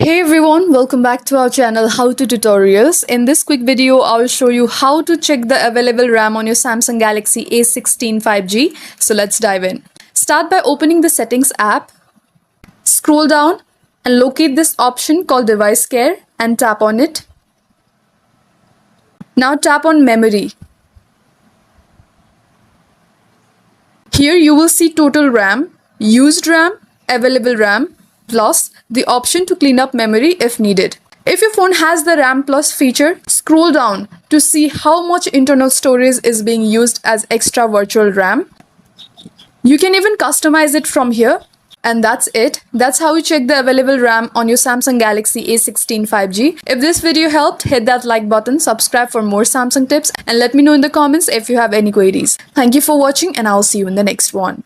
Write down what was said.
Hey everyone, welcome back to our channel How to Tutorials. In this quick video, I will show you how to check the available RAM on your Samsung Galaxy A16 5G. So let's dive in. Start by opening the Settings app. Scroll down and locate this option called Device Care and tap on it. Now tap on Memory. Here you will see total RAM, used RAM, available RAM, plus the option to clean up memory if needed. If your phone has the RAM Plus feature, scroll down to see how much internal storage is being used as extra virtual RAM. You can even customize it from here. And that's it. That's how you check the available RAM on your Samsung Galaxy A16 5G. If this video helped, hit that like button, subscribe for more Samsung tips, and let me know in the comments if you have any queries. Thank you for watching, and I'll see you in the next one.